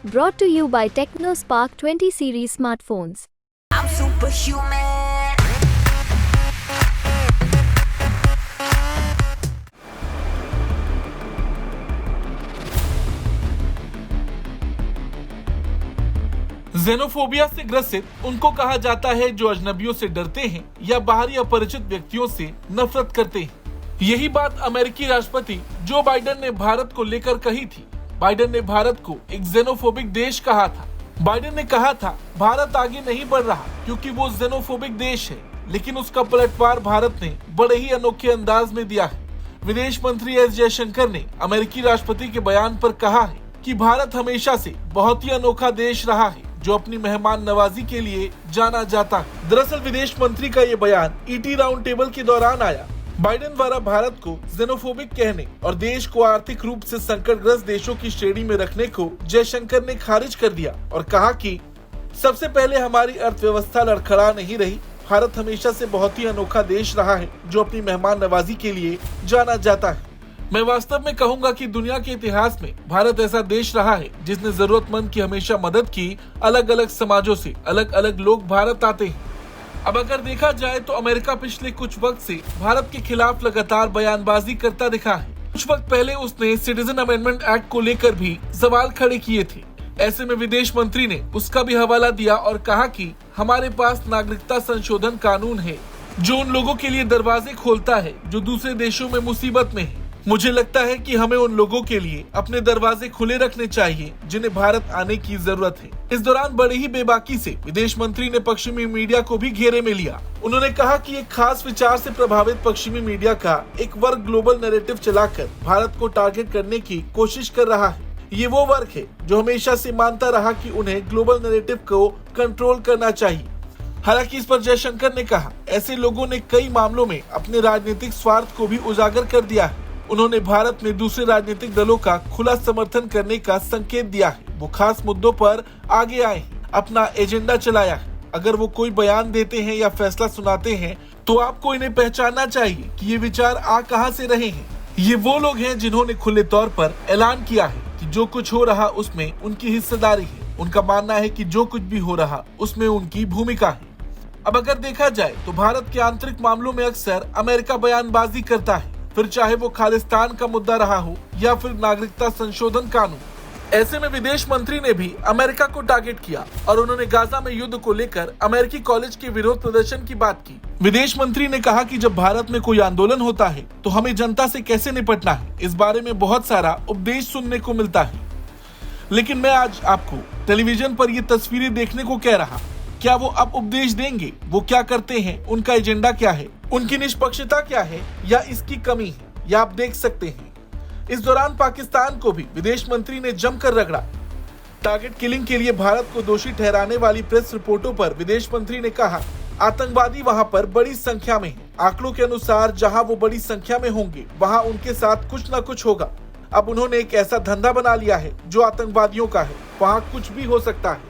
Brought to you by TechnoSpark 20 series smartphones. I'm superhuman. Xenophobia से ग्रसित उनको कहा जाता है जो अजनबियों से डरते हैं या बाहरी अपरिचित व्यक्तियों से नफरत करते हैं। यही बात अमेरिकी राष्ट्रपति जो बाइडेन ने भारत को लेकर कही थी। बाइडेन ने भारत को एक ज़ेनोफोबिक देश कहा था। बाइडेन ने कहा था भारत आगे नहीं बढ़ रहा क्योंकि वो ज़ेनोफोबिक देश है, लेकिन उसका पलटवार भारत ने बड़े ही अनोखे अंदाज में दिया है। विदेश मंत्री एस जयशंकर ने अमेरिकी राष्ट्रपति के बयान पर कहा है कि भारत हमेशा से बहुत ही अनोखा देश रहा है जो अपनी मेहमान नवाजी के लिए जाना जाता है। दरअसल विदेश मंत्री का ये बयान ईटी राउंड टेबल के दौरान आया। बाइडेन द्वारा भारत को ज़ेनोफोबिक कहने और देश को आर्थिक रूप से संकटग्रस्त देशों की श्रेणी में रखने को जयशंकर ने खारिज कर दिया और कहा कि सबसे पहले हमारी अर्थव्यवस्था लड़खड़ा नहीं रही। भारत हमेशा से बहुत ही अनोखा देश रहा है जो अपनी मेहमान नवाजी के लिए जाना जाता है। मैं वास्तव में कहूंगा कि दुनिया के इतिहास में भारत ऐसा देश रहा है जिसने जरूरतमंद की हमेशा मदद की। अलग अलग समाजों से अलग अलग लोग भारत आते हैं। अब अगर देखा जाए तो अमेरिका पिछले कुछ वक्त से भारत के खिलाफ लगातार बयानबाजी करता दिखा है। कुछ वक्त पहले उसने सिटीजन अमेंडमेंट एक्ट को लेकर भी सवाल खड़े किए थे। ऐसे में विदेश मंत्री ने उसका भी हवाला दिया और कहा कि हमारे पास नागरिकता संशोधन कानून है जो उन लोगों के लिए दरवाजे खोलता है जो दूसरे देशों में मुसीबत में है। मुझे लगता है कि हमें उन लोगों के लिए अपने दरवाजे खुले रखने चाहिए जिन्हें भारत आने की जरूरत है। इस दौरान बड़ी ही बेबाकी से विदेश मंत्री ने पश्चिमी मीडिया को भी घेरे में लिया। उन्होंने कहा कि एक खास विचार से प्रभावित पश्चिमी मीडिया का एक वर्ग ग्लोबल नैरेटिव चलाकर भारत को टारगेट करने की कोशिश कर रहा है। ये वो वर्ग है जो हमेशा से मानता रहा कि उन्हें ग्लोबल नैरेटिव को कंट्रोल करना चाहिए। हालांकि इस पर जयशंकर ने कहा ऐसे लोगों ने कई मामलों में अपने राजनीतिक स्वार्थ को भी उजागर कर दिया है। उन्होंने भारत में दूसरे राजनीतिक दलों का खुला समर्थन करने का संकेत दिया है। वो खास मुद्दों पर आगे आए हैं, अपना एजेंडा चलाया है। अगर वो कोई बयान देते हैं या फैसला सुनाते हैं तो आपको इन्हें पहचानना चाहिए कि ये विचार आ कहां से रहे हैं। ये वो लोग हैं जिन्होंने खुले तौर पर ऐलान किया है कि जो कुछ हो रहा उसमें उनकी हिस्सेदारी है। उनका मानना है कि जो कुछ भी हो रहा उसमें उनकी भूमिका है। अब अगर देखा जाए तो भारत के आंतरिक मामलों में अक्सर अमेरिका बयानबाजी करता है, फिर चाहे वो खालिस्तान का मुद्दा रहा हो या फिर नागरिकता संशोधन कानून। ऐसे में विदेश मंत्री ने भी अमेरिका को टारगेट किया और उन्होंने गाजा में युद्ध को लेकर अमेरिकी कॉलेज के विरोध प्रदर्शन की बात की। विदेश मंत्री ने कहा कि जब भारत में कोई आंदोलन होता है तो हमें जनता से कैसे निपटना है, इस बारे में बहुत सारा उपदेश सुनने को मिलता है। लेकिन मैं आज आपको टेलीविजन पर ये तस्वीरें देखने को कह रहा। क्या वो अब उपदेश देंगे? वो क्या करते हैं? उनका एजेंडा क्या है? उनकी निष्पक्षता क्या है या इसकी कमी है? या आप देख सकते हैं इस दौरान पाकिस्तान को भी विदेश मंत्री ने जमकर रगड़ा। टारगेट किलिंग के लिए भारत को दोषी ठहराने वाली प्रेस रिपोर्टों पर विदेश मंत्री ने कहा आतंकवादी वहां पर बड़ी संख्या में हैं। आंकड़ों के अनुसार जहां वो बड़ी संख्या में होंगे वहां उनके साथ कुछ न कुछ होगा। अब उन्होंने एक ऐसा धंधा बना लिया है जो आतंकवादियों का है, वहां कुछ भी हो सकता है।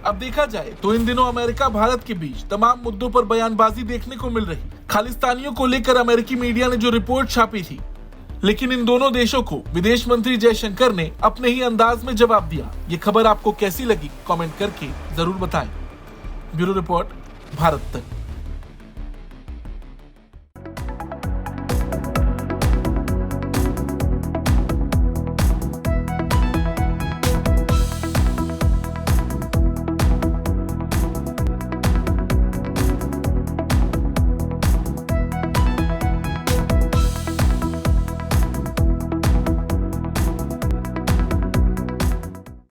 अब देखा जाए तो इन दिनों अमेरिका भारत के बीच तमाम मुद्दों पर बयानबाजी देखने को मिल रही। खालिस्तानियों को लेकर अमेरिकी मीडिया ने जो रिपोर्ट छापी थी, लेकिन इन दोनों देशों को विदेश मंत्री जयशंकर ने अपने ही अंदाज में जवाब दिया। ये खबर आपको कैसी लगी कमेंट करके जरूर बताएं। ब्यूरो रिपोर्ट, भारत तक।